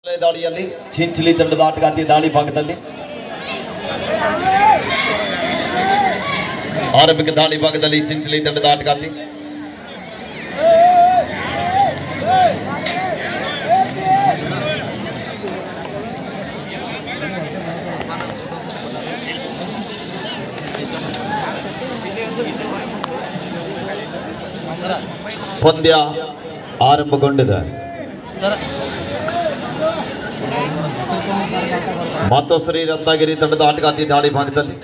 ದಾಳಿಯಲ್ಲಿ ಚಿಂಚಲಿ ತಂಡದ ಆಟಗಾರ್ತಿ ದಾಳಿ ಭಾಗದಲ್ಲಿ ಆರಂಭಿಕ ದಾಳಿ ಭಾಗದಲ್ಲಿ ಚಿಂಚಲಿ ತಂಡದ ಆಟಗಾರ್ತಿ ಪಂದ್ಯ ಆರಂಭಗೊಂಡಿದೆ. ಮಾತೋಶ್ರೀ ರತ್ನಗಿರಿ ತಂಡದ ಆಟಗಾರ್ತಿ ದಾಳಿ ಭಾಗದಲ್ಲಿ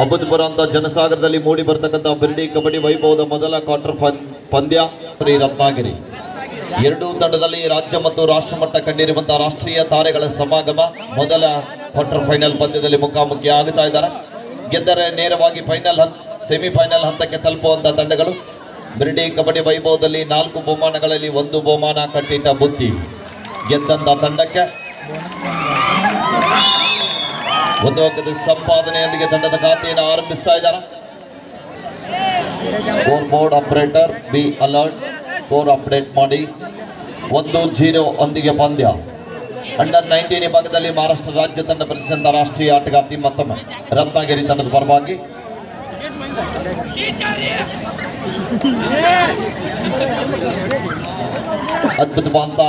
ಅಭೂತಪೂರ್ವ ಅಂತ ಜನಸಾಗರದಲ್ಲಿ ಮೂಡಿ ಬರ್ತಕ್ಕಂಥ ಬಿರ್ಡಿ ಕಬಡ್ಡಿ ವೈಭವದ ಮೊದಲ ಕ್ವಾರ್ಟರ್ ಪಂದ್ಯ. ಶ್ರೀ ರತ್ನಗಿರಿ ಎರಡೂ ತಂಡದಲ್ಲಿ ರಾಜ್ಯ ಮತ್ತು ರಾಷ್ಟ್ರ ಮಟ್ಟ ಕಂಡಿರುವಂತಹ ರಾಷ್ಟ್ರೀಯ ತಾರೆಗಳ ಸಮಾಗಮ ಮೊದಲ ಕ್ವಾರ್ಟರ್ ಫೈನಲ್ ಪಂದ್ಯದಲ್ಲಿ ಮುಖಾಮುಖಿ ಆಗುತ್ತಾ ಇದ್ದಾರೆ. ಗೆದ್ದರೆ ನೇರವಾಗಿ ಸೆಮಿಫೈನಲ್ ಹಂತಕ್ಕೆ ತಲುಪುವಂತಹ ತಂಡಗಳು. ಬಿರ್ಡಿ ಕಬಡ್ಡಿ ವೈಭವದಲ್ಲಿ 4 ಬಹುಮಾನಗಳಲ್ಲಿ 1 ಬಹುಮಾನ ಕಟ್ಟಿಟ್ಟ ಬುತ್ತಿ ಗೆದ್ದಂತ ತಂಡಕ್ಕೆ ಒಂದು ಅಂಕದ ಸಂಪಾದನೆಯೊಂದಿಗೆ ತಂಡದ ಖಾತೆಯನ್ನು ಆರಂಭಿಸ್ತಾ ಇದ್ದಾರೆ. Score board operator be alert, score update ಮಾಡಿ. 1-0 ಒಂದಿಗೆ ಪಂದ್ಯ. ಅಂಡರ್ 19 ವಿಭಾಗದಲ್ಲಿ ಮಹಾರಾಷ್ಟ್ರ ರಾಜ್ಯ ತಂಡ ಪರಿಚಯ ರಾಷ್ಟ್ರೀಯ ಆಟಗಾರ್ತಿ ಮತ್ತೊಮ್ಮೆ ರತ್ನಗಿರಿ ತಂಡದ ಪರವಾಗಿ ಅದ್ಭುತವಾದ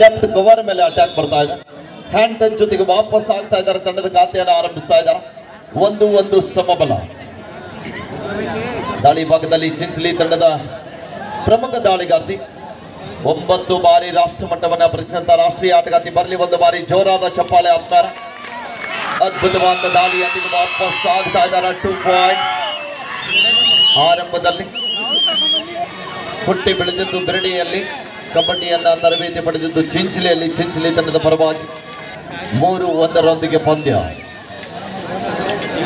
ಲೆಫ್ಟ್ ಕವರ್ ಮೇಲೆ ಅಟ್ಯಾಕ್ ಬರ್ತಾ ಇದೆ. ಹ್ಯಾಂಡ್ ಟಚ್ ಜೊತೆಗೆ ವಾಪಸ್ ಆಗ್ತಾ ಇದ್ದಾರೆ. ತಂಡದ ಖಾತೆಯನ್ನು ಆರಂಭಿಸ್ತಾ ಇದ್ದಾರೆ. 1-1 ಸಮಬಲ. ದಾಳಿ ಭಾಗದಲ್ಲಿ ಚಿಂಚಲಿ ತಂಡದ ಪ್ರಮುಖ ದಾಳಿಗಾರ್ತಿ 9 ಬಾರಿ ರಾಷ್ಟ್ರ ಮಟ್ಟವನ್ನ ಪ್ರತಿಸಿದಂತ ರಾಷ್ಟ್ರೀಯ ಆಟಗಾರ್ತಿ ಬರಲಿ. 1 ಬಾರಿ ಜೋರಾದ ಚಪ್ಪಾಳೆ ಆಗ್ತಾರೆ. ಅದ್ಭುತವಾದ ದಾಳಿಯೊಂದಿಗೆ ವಾಪಸ್ ಆಗ್ತಾ ಇದ್ದಾರೆ. 2 ಪಾಯಿಂಟ್ಸ್. ಆರಂಭದಲ್ಲಿ ಹುಟ್ಟಿ ಬೆಳೆದಿದ್ದು ಬಿರಡಿಯಲ್ಲಿ, ಕಬಡ್ಡಿಯನ್ನ ತರಬೇತಿ ಪಡೆದಿದ್ದು ಚಿಂಚಲಿಯಲ್ಲಿ. ಚಿಂಚಲಿ ತಂಡದ ಪರವಾಗಿ 3-1 ಪಂದ್ಯ.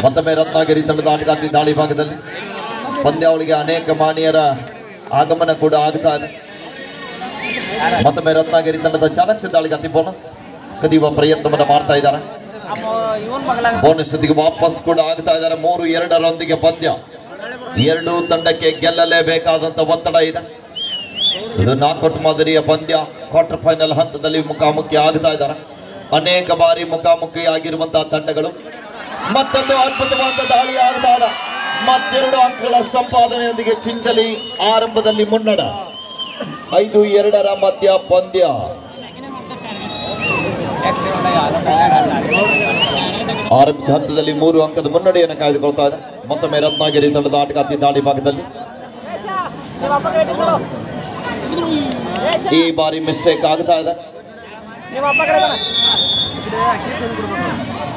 ಮತ್ತೊಮ್ಮೆ ರತ್ನಗಿರಿ ತಂಡದ ಆಟಗಾರ್ತಿ ದಾಳಿ ಭಾಗದಲ್ಲಿ ಪಂದ್ಯಾವಳಿಗೆ ಅನೇಕ ಮಾನ್ಯರ ಆಗಮನ ಕೂಡ ಆಗ್ತಾ ಇದೆ. ಮತ್ತೊಮ್ಮೆ ರತ್ನಗಿರಿ ತಂಡದ ಚಾಣಕ್ಯ ದಾಳಿಗಾರ್ತಿ ಬೋನಸ್ ಕದಿಯುವ ಪ್ರಯತ್ನವನ್ನು ಮಾಡ್ತಾ ಇದ್ದಾರೆ. ಬೋನಸ್ ಜೊತೆಗೆ ವಾಪಸ್ ಕೂಡ ಆಗ್ತಾ ಇದ್ದಾರೆ. 3-2 ಪಂದ್ಯ. ಎರಡೂ ತಂಡಕ್ಕೆ ಗೆಲ್ಲಲೇಬೇಕಾದಂತ ಒತ್ತಡ ಇದೆ. ಇದು ನಾಕೌಟ್ ಮಾದರಿಯ ಪಂದ್ಯ. ಕ್ವಾರ್ಟರ್ ಫೈನಲ್ ಹಂತದಲ್ಲಿ ಮುಖಾಮುಖಿ ಆಗ್ತಾ ಇದ್ದಾರೆ. ಅನೇಕ ಬಾರಿ ಮುಖಾಮುಖಿ ಆಗಿರುವಂತಹ ತಂಡಗಳು. ಮತ್ತೊಂದು ಅದ್ಭುತವಾದ ದಾಳಿ ಆಗ್ತಾ ಇದೆ. ಮತ್ತೆರಡು ಅಂಕಗಳ ಸಂಪಾದನೆಯೊಂದಿಗೆ ಚಿಂಚಲಿ ಆರಂಭದಲ್ಲಿ ಮುನ್ನಡ. 5-2 ಮಧ್ಯ ಪಂದ್ಯ. ಆರಂಭಿಕ ಹಂತದಲ್ಲಿ 3 ಅಂಕದ ಮುನ್ನಡೆಯನ್ನು ಕಾಯ್ದುಕೊಳ್ತಾ ಇದೆ. ಮತ್ತೊಮ್ಮೆ ರತ್ನಗಿರಿ ತಂಡದ ಆಟಗಾರ್ತಿ ದಾಳಿ ಭಾಗದಲ್ಲಿ ಈ ಬಾರಿ ಮಿಸ್ಟೇಕ್ ಆಗ್ತಾ ಇದೆ.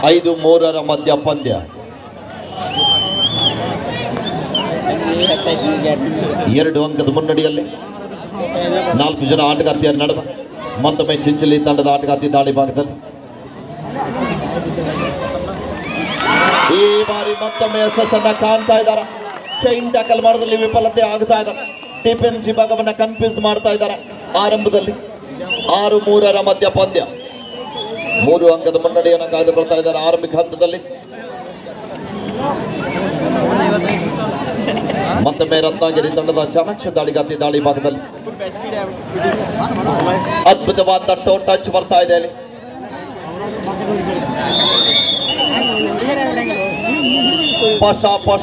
5-3 ಮಧ್ಯ ಪಂದ್ಯ. 2 ಅಂಕದ ಮುನ್ನಡೆಯಲ್ಲಿ 4 ಜನ ಆಟಗಾರ್ತಿಯರ ನಡುವೆ. ಮತ್ತೊಮ್ಮೆ ಚಿಂಚಲಿ ತಂಡದ ಆಟಗಾರ್ತಿ ದಾಳಿ ಭಾಗದಲ್ಲಿ ಈ ಬಾರಿ ಮತ್ತೊಮ್ಮೆ ಯಶಸ್ಸನ್ನ ಕಾಣ್ತಾ ಇದ್ದಾರೆ. ಚೈನ್ ಟ್ಯಾಕಲ್ ಮಾಡೋದ್ರಲ್ಲಿ ವಿಫಲತೆ ಆಗ್ತಾ ಇದ್ದಾರೆ. ಡಿಫೆನ್ಸ್ ವಿಭಾಗವನ್ನ ಕನ್ಫ್ಯೂಸ್ ಮಾಡ್ತಾ ಇದ್ದಾರೆ. ಆರಂಭದಲ್ಲಿ 6-3 ಮಧ್ಯ ಪಂದ್ಯ. 3 ಅಂಕದ ಮುನ್ನಡೆಯನ್ನು ಕಾಯ್ದುಕೊಳ್ತಾ ಇದ್ದಾರೆ. ಆರಂಭಿಕ ಹಂತದಲ್ಲಿ ಮತ್ತೊಮ್ಮೆ ರತ್ನಗಿರಿ ತಂಡದ ಚಾಣಕ್ಯ ದಾಳಿಗಾರ್ತಿ ದಾಳಿ ಭಾಗದಲ್ಲಿ ಅದ್ಭುತವಾದ ಟಚ್ ಬರ್ತಾ ಇದೆ ಅಲ್ಲಿ.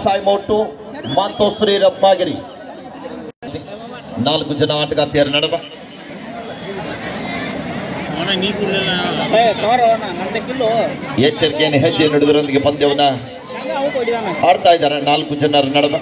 ಟೈಮೌಟು ಮಾತೋಶ್ರೀ ರತ್ನಗಿರಿ. 4 ಜನ ಆಟಗಾರ್ತಿಯರ ನಡುವೆ ಎಚ್ಚರಿಕೆಯನ್ನು ಹೆಜ್ಜೆ ನುಡಿದರೊಂದಿಗೆ ಪಂದ್ಯವನ್ನ ಆಡ್ತಾ ಇದ್ದಾರೆ. 4 ಜನರ ನಡುವೆ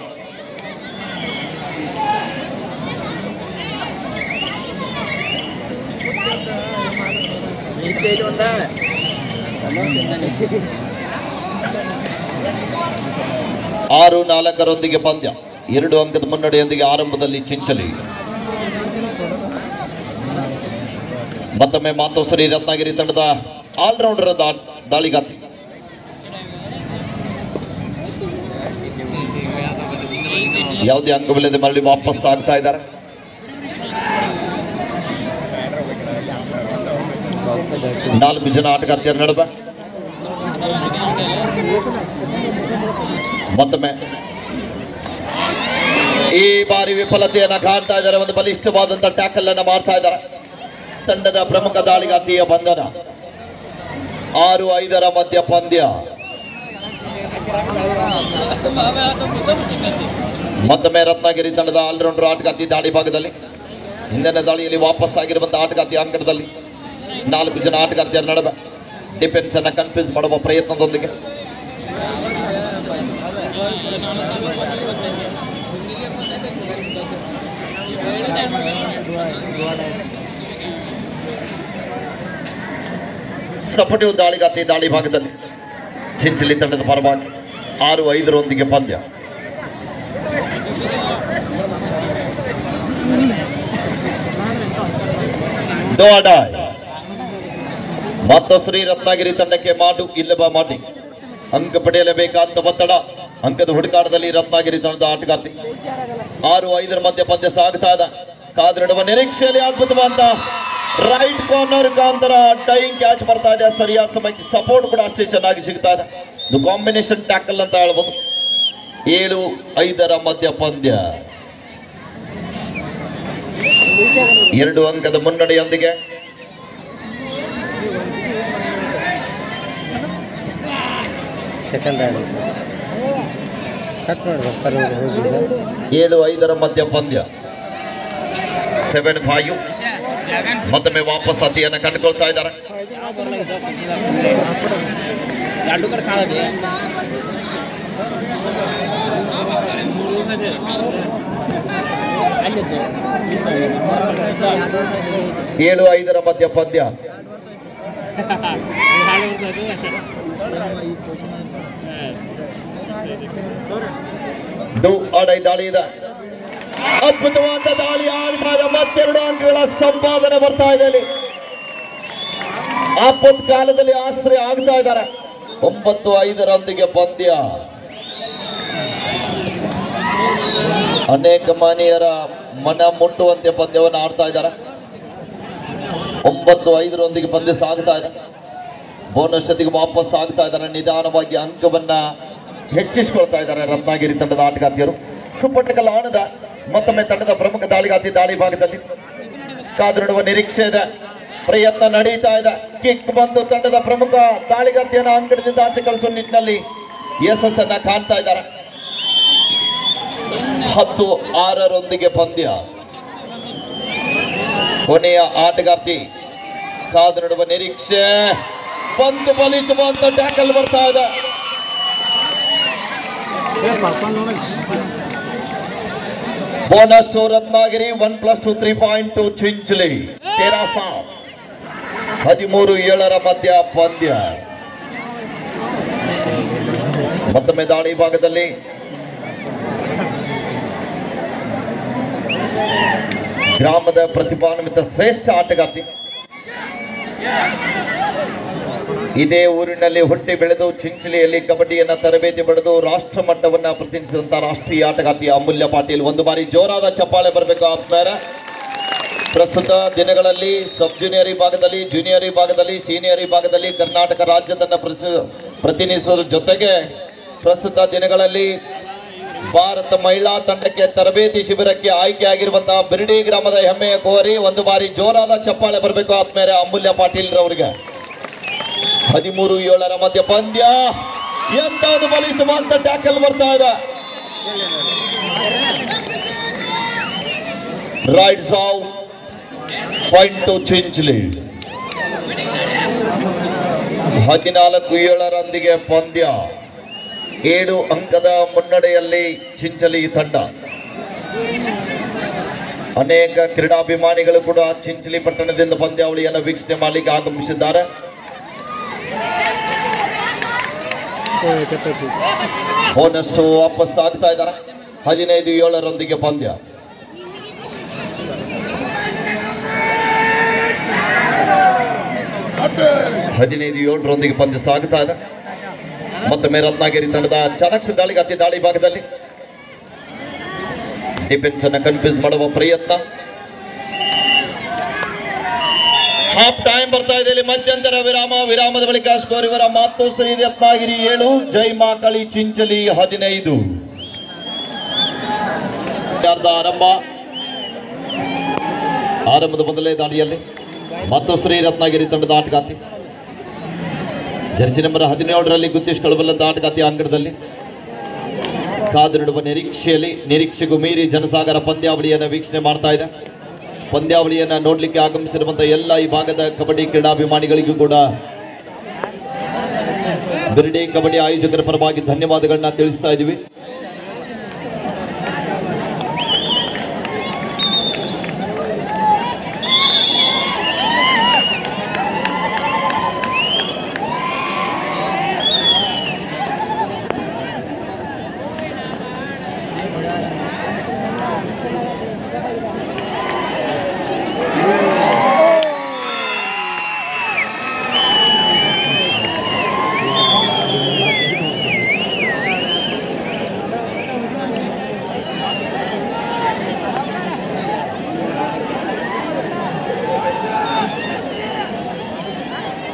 ಆರು 4 ಪಂದ್ಯ. 2 ಅಂಕದ ಮುನ್ನಡೆಯೊಂದಿಗೆ ಆರಂಭದಲ್ಲಿ ಚಿಂಚಲಿ. ಮತ್ತೊಮ್ಮೆ ಮಾತೋಶ್ರೀ ರತ್ನಗಿರಿ ತಂಡದ ಆಲ್ರೌಂಡರ್ ದಾಳಿಗಾರ್ತಿ ಯಾವುದೇ ಅಂಕವಿಲ್ಲದೆ ಮರಳಿ ವಾಪಸ್ ಆಗ್ತಾ ಇದ್ದಾರೆ. ನಾಲ್ಕು ಜನ ಆಟಗಾರ್ತಿಯರ ನಡುವೆ ಮತ್ತೊಮ್ಮೆ ಈ ಬಾರಿ ವಿಫಲತೆಯನ್ನ ಕಾಣ್ತಾ ಇದ್ದಾರೆ. ಒಂದು ಬಲಿಷ್ಠವಾದಂತಹ ಟ್ಯಾಕಲ್ ಅನ್ನ ಮಾಡ್ತಾ ಇದ್ದಾರೆ. ತಂಡದ ಪ್ರಮುಖ ದಾಳಿಗಾತಿಯ ಬಂಧನ 6-5 ಮಧ್ಯ ಪಂದ್ಯ. ಮತ್ತೊಮ್ಮೆ ರತ್ನಗಿರಿ ತಂಡದ ಆಲ್ರೌಂಡರ್ ಆಟಗಾರ್ತಿ ದಾಳಿ ಭಾಗದಲ್ಲಿ, ಹಿಂದಿನ ದಾಳಿಯಲ್ಲಿ ವಾಪಸ್ ಆಗಿರುವಂತಹ ಆಟಗಾರ್ತಿ ಅಂಕಣದಲ್ಲಿ 4 ಜನ ಆಟಗಾರ್ತಿಯರ ನಡುವೆ ಡಿಫೆನ್ಸ್ ಅನ್ನ ಕನ್ಫ್ಯೂಸ್ ಮಾಡುವ ಪ್ರಯತ್ನದೊಂದಿಗೆ ಸಪೋರ್ಟಿವ್ ದಾಳಿಗಾತಿ ದಾಳಿ ಭಾಗದಲ್ಲಿ ಚಿಂಚಲಿ ತಂಡದ ಪರವಾಗಿ 6-5 ಪಂದ್ಯ. ಮತ್ತು ಶ್ರೀ ರತ್ನಗಿರಿ ತಂಡಕ್ಕೆ ಮಾಡು ಇಲ್ಲವ ಮಾಡಿ ಅಂಕ ಪಡೆಯಲೇಬೇಕಾದ ಒತ್ತಡ. ಅಂಕದ ಹುಡುಕಾಟದಲ್ಲಿ ರತ್ನಗಿರಿ ತಂಡದ ಆಟಗಾರ್ತಿ 6-5 ಮಧ್ಯ ಪಂದ್ಯ ಸಾಗುತ್ತಾ ಇದೆ. ಕಾದಿಡುವ ನಿರೀಕ್ಷೆಯಲ್ಲಿ ಅದ್ಭುತವಾದ right corner Kantara tying catch ಬರ್ತಾ ಇದೆ. ಸರಿಯಾದ ಸಮಯಕ್ಕೆ ಸಪೋರ್ಟ್ ಕೂಡ ಅಷ್ಟೇ ಚೆನ್ನಾಗಿ ಸಿಗ್ತಾ ಇದೆ. ಇದು ಕಾಂಬಿನೇಷನ್ ಟ್ಯಾಕಲ್ ಅಂತ ಹೇಳ್ಬೋದು. 7-5 ಮಧ್ಯ ಪಂದ್ಯ. 2 ಅಂಕದ ಮುನ್ನಡೆಯೊಂದಿಗೆ ಸೆಕೆಂಡ್ 7-5 ಮಧ್ಯ ಪಂದ್ಯ. 7-5 ಮತ್ತೊಮ್ಮೆ ವಾಪಸ್ ಅತಿಯನ್ನು ಕಂಡುಕೊಳ್ತಾ ಇದ್ದಾರೆ. ಏಳು 5 ಮಧ್ಯ ಪಂದ್ಯ. ದಾಳಿ ಇದೆ. ಅದ್ಭುತವಾದ ದಾಳಿ ಆಗ್ತಾ ಇದೆ. ಮತ್ತೆರಡು ಅಂಕಗಳ ಸಂಪಾದನೆ ಬರ್ತಾ ಇದೆ. ಇಲ್ಲಿ ಆಪತ್ಕಾಲದಲ್ಲಿ ಆಶ್ರಯ ಆಗ್ತಾ ಇದ್ದಾರೆ. 9-5 ಪಂದ್ಯ. ಅನೇಕ ಮಾನೀಯರ ಮನ ಮುಟ್ಟುವಂತೆ ಪಂದ್ಯವನ್ನು ಆಡ್ತಾ ಇದ್ದಾರೆ. 9-5 ಪಂದ್ಯ ಸಾಗ್ತಾ ಇದೆ. ಬೋನಸ್ ಜೊತೆಗೆ ವಾಪಸ್ ಆಗ್ತಾ ಇದ್ದಾರೆ. ನಿಧಾನವಾಗಿ ಅಂಕವನ್ನ ಹೆಚ್ಚಿಸಿಕೊಳ್ತಾ ಇದ್ದಾರೆ ರತ್ನಗಿರಿ ತಂಡದ ಆಟಗಾರ್ತಿಯರು. ಸುಪ್ಪಟ್ಟಕಲ್ ಆಣದ ಮತ್ತೊಮ್ಮೆ ತಂಡದ ಪ್ರಮುಖ ದಾಳಿಗಾತಿ ದಾಳಿ ಭಾಗದಲ್ಲಿ ಕಾದಿಡುವ ನಿರೀಕ್ಷೆ ಇದೆ. ಪ್ರಯತ್ನ ನಡೀತಾ ಇದೆ. ಕಿಕ್ ಬಂದು ತಂಡದ ಪ್ರಮುಖ ದಾಳಿಗಾತಿಯನ್ನು ಅಂಕಣದಿಂದ ಆಚೆ ಕಳಿಸುವ ನಿಟ್ಟಿನಲ್ಲಿ ಯಶಸ್ಸನ್ನ ಕಾಣ್ತಾ ಇದ್ದಾರೆ. 10-6 ಪಂದ್ಯ. ಕೊನೆಯ ಆಟಗಾರ್ತಿ ಕಾದಿಡುವ ನಿರೀಕ್ಷೆ. ಬಂದು ಬಲಿಸುವಂತ ಟ್ಯಾಕಲ್ ಬರ್ತಾ ಇದೆ. Bonus to Ratnagiri 1+2 3.2 Chinchali. 13-7 ಮಧ್ಯ ಪಂದ್ಯ. ಮತ್ತೊಮ್ಮೆ ದಾಳಿ ಭಾಗದಲ್ಲಿ ಗ್ರಾಮದ ಪ್ರತಿಭಾನ್ವಿತ ಶ್ರೇಷ್ಠ ಆಟಗಾರ್ತಿ. ಇದೇ ಊರಿನಲ್ಲಿ ಹುಟ್ಟಿ ಬೆಳೆದು ಚಿಂಚಲಿಯಲ್ಲಿ ಕಬಡ್ಡಿಯನ್ನ ತರಬೇತಿ ಪಡೆದು ರಾಷ್ಟ್ರ ಮಟ್ಟವನ್ನ ಪ್ರತಿನಿಧಿಸಿದಂತಹ ರಾಷ್ಟ್ರೀಯ ಆಟಗಾರ್ತಿ ಅಮೂಲ್ಯ ಪಾಟೀಲ್. ಒಂದು ಬಾರಿ ಜೋರಾದ ಚಪ್ಪಾಳೆ ಬರಬೇಕು ಆತ್ಮೀಯರೇ. ಪ್ರಸ್ತುತ ದಿನಗಳಲ್ಲಿ ಸಬ್ ಜೂನಿಯರ್ ವಿಭಾಗದಲ್ಲಿ, ಜೂನಿಯರ್ ವಿಭಾಗದಲ್ಲಿ, ಸೀನಿಯರ್ ವಿಭಾಗದಲ್ಲಿ ಕರ್ನಾಟಕ ರಾಜ್ಯದನ್ನ ಪ್ರತಿನಿಧಿಸುವ ಜೊತೆಗೆ ಪ್ರಸ್ತುತ ದಿನಗಳಲ್ಲಿ ಭಾರತ ಮಹಿಳಾ ತಂಡಕ್ಕೆ ತರಬೇತಿ ಶಿಬಿರಕ್ಕೆ ಆಯ್ಕೆಯಾಗಿರುವಂತಹ ಬಿರ್ಡಿ ಗ್ರಾಮದ ಹೆಮ್ಮೆಯ ಕೋರಿ ಒಂದು ಬಾರಿ ಜೋರಾದ ಚಪ್ಪಾಳೆ ಬರಬೇಕು ಆತ್ಮೀಯರೇ ಅಮೂಲ್ಯ ಪಾಟೀಲ್ ರವರಿಗೆ. 13-7 ಮಧ್ಯ ಪಂದ್ಯ. ಎಂತಾದ್ರು ಬಲಿಸುವಂತ ಟ್ಯಾಕಲ್ ಬರ್ತಾ ಇದೆ. ರೈಟ್ ಸಾವ್ ಪಾಯಿಂಟ್ ಟು ಚಿಂಚಲಿ. 14-7 ಪಂದ್ಯ. 7 ಅಂಕದ ಮುನ್ನಡೆಯಲ್ಲಿ ಚಿಂಚಲಿ ತಂಡ. ಅನೇಕ ಕ್ರೀಡಾಭಿಮಾನಿಗಳು ಕೂಡ ಚಿಂಚಲಿ ಪಟ್ಟಣದಿಂದ ಪಂದ್ಯಾವಳಿಯನ್ನು ವೀಕ್ಷಣೆ ಮಾಡಲಿಕ್ಕೆ ಆಗಮಿಸಿದ್ದಾರೆ. ಬೋನಸ್ ವಾಪಸ್ ಆಗ್ತಾ ಇದ್ದಾರೆ. 15-7 ಪಂದ್ಯ. ಪಂದ್ಯ ಸಾಗುತ್ತಾ ಇದೆ. ಮತ್ತೊಮ್ಮೆ ರತ್ನಗಿರಿ ತಂಡದ ಚಾಣಕ್ಯ ದಾಳಿಗಾತಿ ದಾಳಿ ಭಾಗದಲ್ಲಿ ಡಿಫೆನ್ಸ್ ಅನ್ನು ಕನ್ಫ್ಯೂಸ್ ಮಾಡುವ ಪ್ರಯತ್ನ. ಹಾಫ್ ಟೈಮ್ ಬರ್ತಾ ಇದೆ. ಇಲ್ಲಿ ಮಧ್ಯಂತರ ವಿರಾಮದ ಬಳಿಕ ಸ್ಕೋರ್ ಇವರ ಮಾತು ಶ್ರೀ ರತ್ನಗಿರಿ 7, ಜೈ ಮಾಕಳಿ ಚಿಂಚಲಿ 15. ಆರಂಭದ ಮೊದಲೇ ದಾಳಿಯಲ್ಲಿ ಮತ್ತು ಶ್ರೀ ರತ್ನಗಿರಿ ತಂಡದ ಆಟಗಾರ್ತಿ ಜರ್ಸಿ ನಂಬರ್ 17ರಲ್ಲಿ ಗುತ್ತಿಶ್ ಕಳವಲ್ಲದ ಆಟಗಾರ್ತಿ ಅಂಗಡದಲ್ಲಿ ಕಾದು ನೋಡುವ ನಿರೀಕ್ಷೆಗೂ ಮೀರಿ ಜನಸಾಗರ ಪಂದ್ಯಾವಳಿಯನ್ನು ವೀಕ್ಷಣೆ ಮಾಡ್ತಾ ಇದೆ. ಪಂದ್ಯಾವಳಿಯನ್ನು ನೋಡ್ಲಿಕ್ಕೆ ಆಗಮಿಸಿರುವಂತಹ ಎಲ್ಲ ಈ ಭಾಗದ ಕಬಡ್ಡಿ ಕ್ರೀಡಾಭಿಮಾನಿಗಳಿಗೂ ಕೂಡ ಬಿರ್ಡಿ ಕಬಡ್ಡಿ ಆಯೋಜಕರ ಪರವಾಗಿ ಧನ್ಯವಾದಗಳನ್ನ ತಿಳಿಸ್ತಾ ಇದ್ದೀವಿ.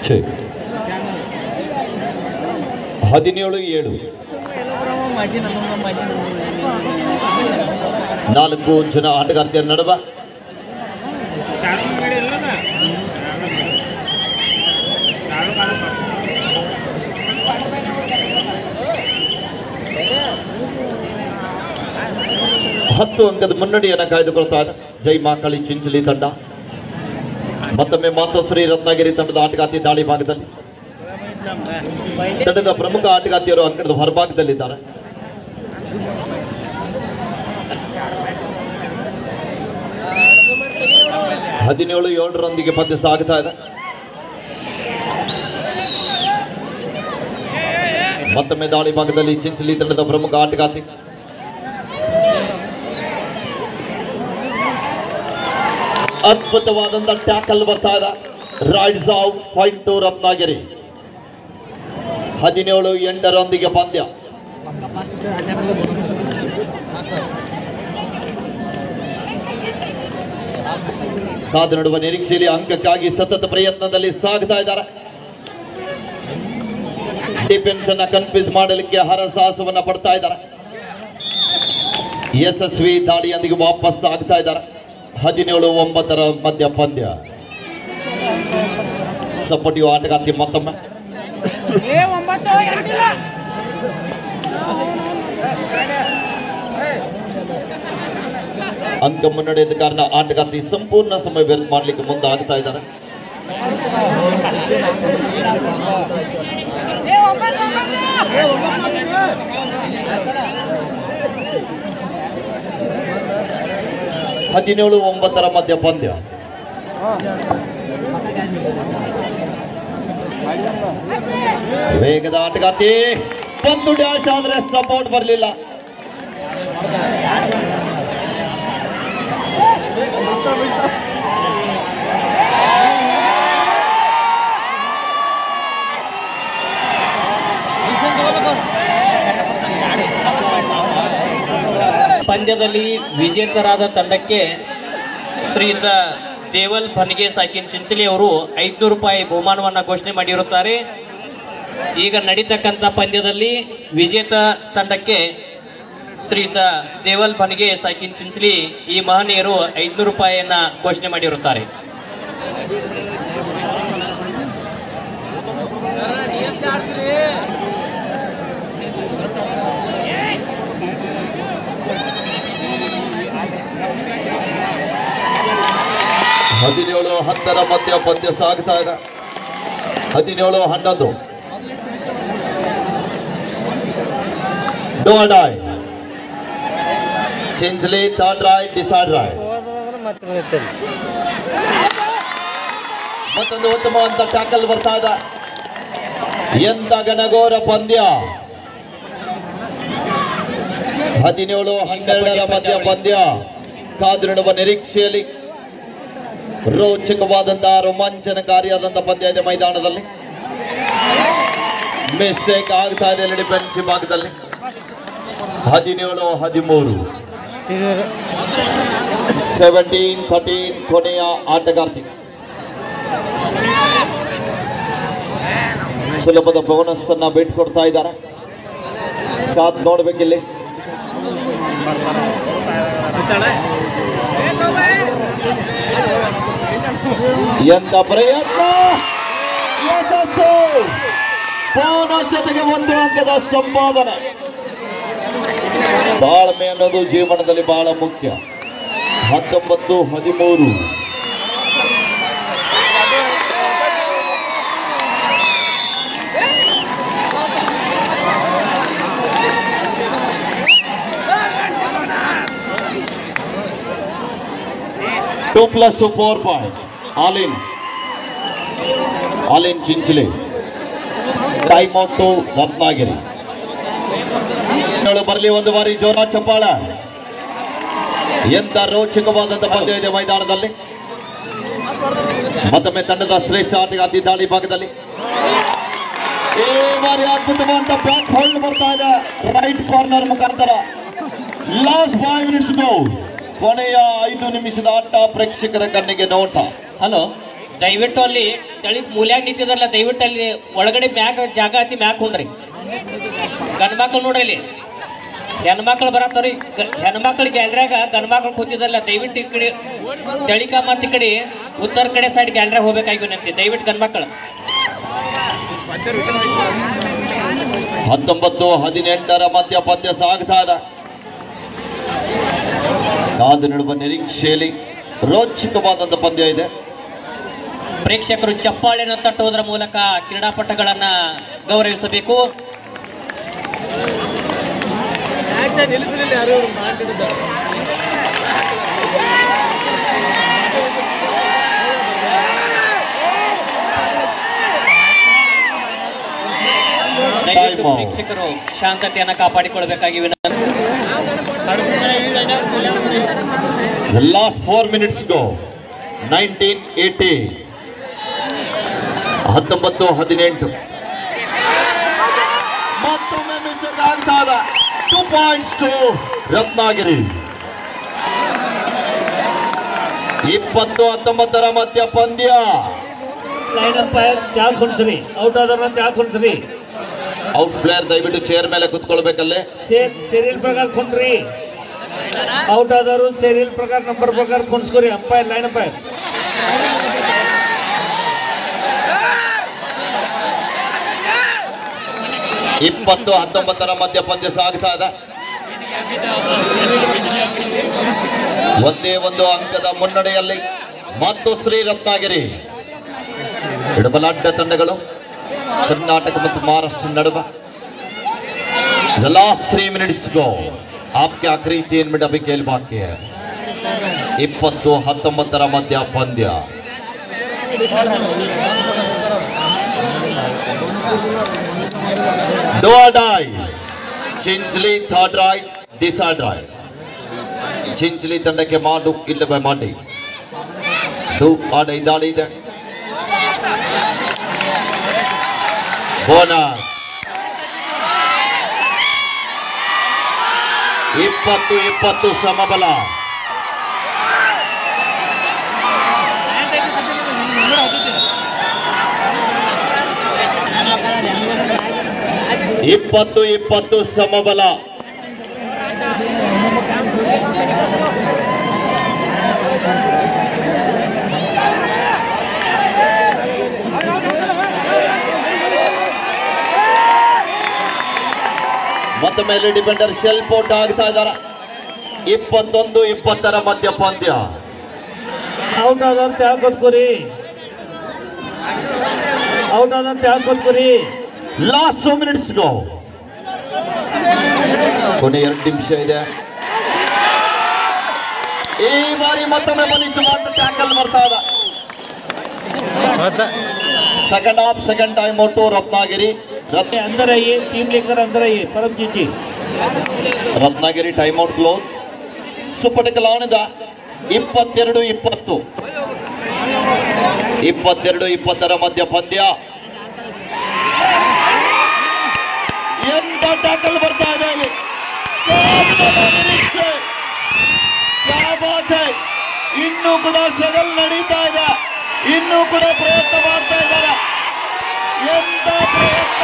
ಛೇ 17-7 4 ಜನ ಆಟಗಾರ್ತಿಯರ ನಡುವೆ ಹತ್ತು ಅಂಕದ ಮುನ್ನಡೆಯನ್ನು ಕಾಯ್ದುಕೊಳ್ತಾ ಇದೆ ಜೈ ಮಾಕಳಿ ಚಿಂಚಲಿ ತಂಡ. ಮತ್ತೊಮ್ಮೆ ಮಾತೋಶ್ರೀ ರತ್ನಗಿರಿ ತಂಡದ ಆಟಗಾರ್ತಿ ದಾಳಿ ಭಾಗದಲ್ಲಿ, ತಂಡದ ಪ್ರಮುಖ ಆಟಗಾರ್ತಿಯರು ಅಂಕಣದ ಹೊರಭಾಗದಲ್ಲಿದ್ದಾರೆ. ಹದಿನೇಳು 7ರೊಂದಿಗೆ ಪಂದ್ಯ ಸಾಗುತ್ತಾ ಇದೆ. ಮತ್ತೊಮ್ಮೆ ದಾಳಿ ಭಾಗದಲ್ಲಿ ಚಿಂಚಲಿ ತಂಡದ ಪ್ರಮುಖ ಆಟಗಾರ್ತಿ ಅದ್ಭುತವಾದಂತ ಟ್ಯಾಕಲ್ ಬರ್ತಾ ಇದೆ. Raids of point to Ratnagiri. 17-8ರೊಂದಿಗೆ ಪಂದ್ಯ. ಕಾದು ನೋಡುವ ನಿರೀಕ್ಷೆಯಲ್ಲಿ ಅಂಕಕ್ಕಾಗಿ ಸತತ ಪ್ರಯತ್ನದಲ್ಲಿ ಸಾಗ್ತಾ ಇದ್ದಾರೆ. ಡಿಫೆನ್ಸ್ ಅನ್ನ ಕನ್ಫ್ಯೂಸ್ ಮಾಡಲಿಕ್ಕೆ ಹರಸಾಹಸವನ್ನ ಪಡ್ತಾ ಇದ್ದಾರೆ. ಯಶಸ್ವಿ ದಾಳಿಯೊಂದಿಗೆ ವಾಪಸ್ ಆಗ್ತಾ ಇದ್ದಾರೆ. 17-9ರ ಮಧ್ಯ ಪಂದ್ಯ. ಸಪೋರ್ಟಿವ್ ಆಟಗಾರ್ತಿ ಮತ್ತೊಮ್ಮೆ ಅಂಕ ಮುನ್ನಡೆದ ಕಾರಣ ಆಟಗಾರ್ತಿ ಸಂಪೂರ್ಣ ಸಮಯ ವ್ಯರ್ಥ ಮಾಡಲಿಕ್ಕೆ ಮುಂದಾಗ್ತಾ ಇದ್ದಾರೆ. ಹದಿನೇಳು 9ರ ಮಧ್ಯ ಪಂದ್ಯ. ವೇಗದ ಆಟಗಾರ್ತಿ ಒಂದು ಡ್ಯಾಶ್ ಆದ್ರೆ ಸಪೋರ್ಟ್ ಬರಲಿಲ್ಲ. ಪಂದ್ಯದಲ್ಲಿ ವಿಜೇತರಾದ ತಂಡಕ್ಕೆ ಶ್ರೀಯುತ ದೇವಲ್ ಭನ್ಗೆ ಸಾಕಿನ್ ಚಿಂಚಲಿ ಅವರು 500 ರೂಪಾಯಿ ಬಹುಮಾನವನ್ನು ಘೋಷಣೆ ಮಾಡಿರುತ್ತಾರೆ. ಈಗ ನಡೀತಕ್ಕಂಥ ಪಂದ್ಯದಲ್ಲಿ ವಿಜೇತ ತಂಡಕ್ಕೆ ಶ್ರೀಯುತ ದೇವಲ್ ಭನ್ಗೆ ಸಾಕಿನ್ ಚಿಂಚಲಿ ಈ ಮಹನೀಯರು 500 ರೂಪಾಯಿಯನ್ನ ಘೋಷಣೆ ಮಾಡಿರುತ್ತಾರೆ. ಹದಿನೇಳು 10ರ ಮಧ್ಯ ಪಂದ್ಯ ಸಾಗ್ತಾ ಇದೆ. 17-11 ಡೋಡಾಯ್ Chinchali third raid decide raid. ಮತ್ತೊಂದು ಉತ್ತಮವಾದ ಟ್ಯಾಕಲ್ ಬರ್ತಾ ಇದೆ. ಎಂತ ಘನಘೋರ ಪಂದ್ಯ. 17-12ರ ಮಧ್ಯ ಪಂದ್ಯ. ಕಾದು ನೋಡುವ ನಿರೀಕ್ಷೆಯಲ್ಲಿ ರೋಚಕವಾದಂತಹ ರೋಮಾಂಚನಕಾರಿಯಾದಂತಹ ಪಂದ್ಯ ಇದೆ ಮೈದಾನದಲ್ಲಿ. ಮಿಸ್ಟೇಕ್ ಆಗ್ತಾ ಇದೆ ಡಿಫೆನ್ಸಿವ್ ಭಾಗದಲ್ಲಿ. 17-13 17-13 ಕೊನೆಯ ಆಟಗಾರ್ತಿ. ಸುಲಭದ ಬೋನಸ್ ಅನ್ನ ಬಿಟ್ಕೊಡ್ತಾ ಇದ್ದಾರೆ. ಕಾದ್ ನೋಡ್ಬೇಕಿಲ್ಲಿ. ಎಂತ ಪ್ರಯತ್ನ, ಯಶಸ್ಸು. ಬೋನಸ್ ಜೊತೆಗೆ 1 ಅಂಕದ ಸಂಪಾದನೆ. ತಾಳ್ಮೆ ಅನ್ನೋದು ಜೀವನದಲ್ಲಿ ಬಹಳ ಮುಖ್ಯ. 19-13. Two plus 2 4 point. All in Chinchali. Time out to Ratnagiri. ಬರಲಿ ಒಂದು ಬಾರಿ ಜೋರ ಚಪ್ಪಾಳ. ಎಂತ ರೋಚಕವಾದಂತ ಪಂದ್ಯ ಇದೆ ಮೈದಾನದಲ್ಲಿ. ಮತ್ತೊಮ್ಮೆ ತಂಡದ ಶ್ರೇಷ್ಠ ಆಟಗಾರ್ತಿ ದಾಳಿ ಭಾಗದಲ್ಲಿ ಈ ಬಾರಿ ಅದ್ಭುತವಾದ ಬ್ಯಾಕ್ ಹೋಲ್ಡ್ ಬರ್ತಾ ಇದೆ ರೈಟ್ ಕಾರ್ನರ್ ಮುಖಾಂತರ. ಲಾಸ್ಟ್ 5 minutes ಗೋ. ಕೊನೆಯ 5 ನಿಮಿಷದ ಆಟ ಪ್ರೇಕ್ಷಕರ ಕಣ್ಣಿಗೆ ನೋಟ. ಹಲೋ, ದಯವಿಟ್ಟು ಅಲ್ಲಿ ತಳಿ ಮೂಲ್ಯಾಗ ನಿಂತಿದಾರಲ್ಲ, ದಯವಿಟ್ಟು ಅಲ್ಲಿ ಒಳಗಡೆ ಮ್ಯಾಕ್ ಜಾಗ ಐತಿ, ಮ್ಯಾಕ್ ಹೊಂಡ್ರಿ. ಗಂಡ್ಮಕ್ಳು ನೋಡ್ರಿ, ಇಲ್ಲಿ ಹೆಣ್ಮಕ್ಳು ಬರತ್ತವ್ರಿ. ಹೆಣ್ಮಕ್ಳು ಗ್ಯಾಲರಿಯಾಗ ಗಂಡ್ಮಕ್ಳು ಕೂತಿದಾರಲ್ಲ, ದಯವಿಟ್ಟು ಈ ಕಡೆ ತಳಿಕ ಮತ್ತ ಈ ಕಡೆ ಉತ್ತರ ಕಡೆ ಸೈಡ್ ಗ್ಯಾಲರಿಯಾಗ ಹೋಗ್ಬೇಕಾಗಿ ವಿನಂತಿ. ದಯವಿಟ್ಟು ಗಂಡ್ಮಕ್ಳು. 19-18 ಮಧ್ಯ ಪಂದ್ಯ ಸಾಗ್ತಾ ಇದೆ. ಕಾದು ನಡುವ ನಿರೀಕ್ಷೆಯಲ್ಲಿ ರೋಚಕವಾದಂತ ಪಂದ್ಯ ಇದೆ. ಪ್ರೇಕ್ಷಕರು ಚಪ್ಪಾಳೆಯನ್ನು ತಟ್ಟುವುದರ ಮೂಲಕ ಕ್ರೀಡಾಪಟುಗಳನ್ನ ಗೌರವಿಸಬೇಕು. ಪ್ರೇಕ್ಷಕರು ಶಾಂತತೆಯನ್ನು ಕಾಪಾಡಿಕೊಳ್ಳಬೇಕಾಗಿ ವಿನಂತಿ. The last 4 minutes go. 19-18. 19-18. ಮತ್ತೊಮ್ಮೆ ಮಿಸ್ಟೇಕ್ ಆಗ್ತಾ ಇದೆ. 2 points to ರತ್ನಾಗಿರಿ. 20-19 ಮಧ್ಯ ಪಂದ್ಯ. ಲೈನ್ ಅಂಪೈರ್ ತ್ಯಾಗ ಹೊಂದ್ಸರಿ, ಔಟ್ ಆದವ್ರನ್ನ ತ್ಯಾಗ ಹೊಂದ್ಸರಿ. ಔಟ್ ಪ್ಲೇಯರ್ ದಯವಿಟ್ಟು ಚೇರ್ ಮೇಲೆ ಕುತ್ಕೊಳ್ಬೇಕಲ್ಲೇ. ಸೀರಿಯಲ್ ಪ್ರಕಾರ ಕೊಂಡ್ರಿ. ಔಟ್ ಆದವರು ಸೀರಿಯಲ್ ಪ್ರಕಾರ ನಂಬರ್ ಪ್ರಕಾರ ಕುಣಿಸ್ಕೊರಿ. Umpire, line umpire. ಇಪ್ಪತ್ತು 19 ಮಧ್ಯ ಪಂದ್ಯ ಸಾಗ್ತಾ ಇದೆ. ಒಂದೇ ಒಂದು ಅಂಕದ ಮುನ್ನಡೆಯಲ್ಲಿ ಮತ್ತು ಶ್ರೀ ರತ್ನಾಗಿರಿ. ಎಡಬಲಾಡ್ಡ ತಂಡಗಳು ಕರ್ನಾಟಕ ಮತ್ತು ಮಹಾರಾಷ್ಟ್ರ ನಡುವೆ. The last 3 minutes go. आपके आखिरी 3 मिनट अभी खेल बाकी है. 20-19 मध्य पंद्य. Do or die. Chinchali third raid, decide right. Chinchali ತಂಡಕ್ಕೆ ಮಾಡು ಇಲ್ಲವೇ ಮಾಡಿ. ಡೂ ಆಡ ದಾಳಿ ಇದೆ. ಬೋನಸ್ 20-20 ಸಮಬಲ. ಇಪ್ಪತ್ತು 20 ಸಮಬಲ. ಮತ್ತೆ ಮೇಲೆ ಡಿಫೆಂಡರ್ ಶೆಲ್ಫ್ ಔಟ್ ಆಗ್ತಾ ಇದ್ದಾರೆ. 21-20 ಮಧ್ಯ ಪಂದ್ಯ. ಔಟ್ ಆದವ್ರು ತ್ಯಾಗ ಕೊತ್ಕೋರಿ. ಔಟ್ ಆದವ್ರು ತ್ಯಾಗ ಕೊತ್ಕೋರಿ. ಲಾಸ್ಟ್ 2 minutes ಗೋ. ಕೊನೆ 2 ನಿಮಿಷ ಇದೆ. ಈ ಬಾರಿ ಮತ್ತೊಮ್ಮೆ ಬಲಿಷ್ಠವಾದ ಟ್ಯಾಕಲ್ ಬರ್ತಾ ಇದೆ. Second half second time out Ratnagiri. अंदर आइए, टीम लेकर अंदर आइए. परमजीत जी, ರತ್ನಾಗಿರಿ ಟೈಮ್ ಔಟ್ ಕ್ಲೋಸ್. ಸುಪಟಕಲಾಣದ 22-20. 22-20 ಮಧ್ಯ ಪಂದ್ಯ. ಎಂತ ಟ್ಯಾಕಲ್ ಬರ್ತಾ ಇದೆ ಇಲ್ಲಿ. ನಿರೀಕ್ಷೆ. ಕ್ಯಾ ಬಾತ್ ಹೈ. ಇನ್ನೂ ಕೂಡ ಸ್ಟ್ರಗಲ್ ನಡೀತಾ ಇದೆ. ಇನ್ನೂ ಕೂಡ ಪ್ರಯತ್ನ ಮಾಡ್ತಾ ಇದ್ದಾರೆ. ಎಂತ ಪ್ರಯತ್ನ.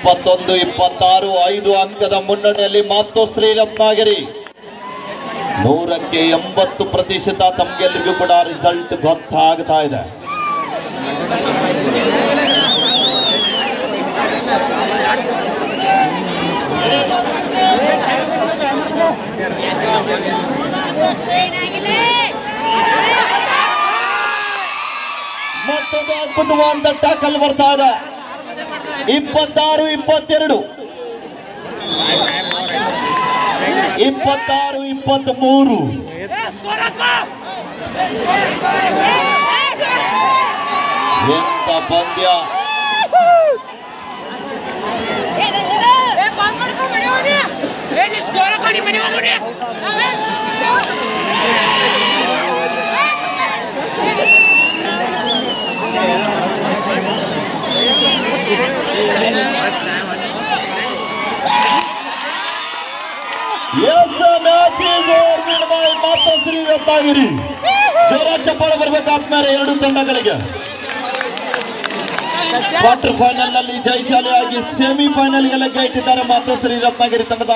21-26 5 ಅಂಕದ ಮುನ್ನಡೆಯಲ್ಲಿ ಮಾತೋಶ್ರೀ ರತ್ನಾಗಿರಿ 100% ತಮ್ಗೆಲ್ಲರಿಗೂ ಕೂಡ ರಿಸಲ್ಟ್ ಗೊತ್ತಾಗ್ತಾ ಇದೆ. ಮತ್ತೊಂದು ಅದ್ಭುತವಾದ ಟ್ಯಾಕಲ್ ಬರ್ತಾ ಇದೆ. 26-22 26-23 ಎಂತ ಪಂದ್ಯ. Yes, match is over win by Matoshri Ratnagiri. ಜೋರ ಚಪ್ಪಾಳೆ ಬರಬೇಕಾದ್ಮೇಲೆ ಎರಡು ತಂಡಗಳಿಗೆ. ಕ್ವಾರ್ಟರ್ ಫೈನಲ್ ನಲ್ಲಿ ಜಯಶಾಲಿಯಾಗಿ ಸೆಮಿಫೈನಲ್ ಗೆ ಲಗ್ಗೆ ಇಟ್ಟಿದ್ದಾರೆ ಮಾತೋಶ್ರೀ ರತ್ನಾಗಿರಿ ತಂಡದ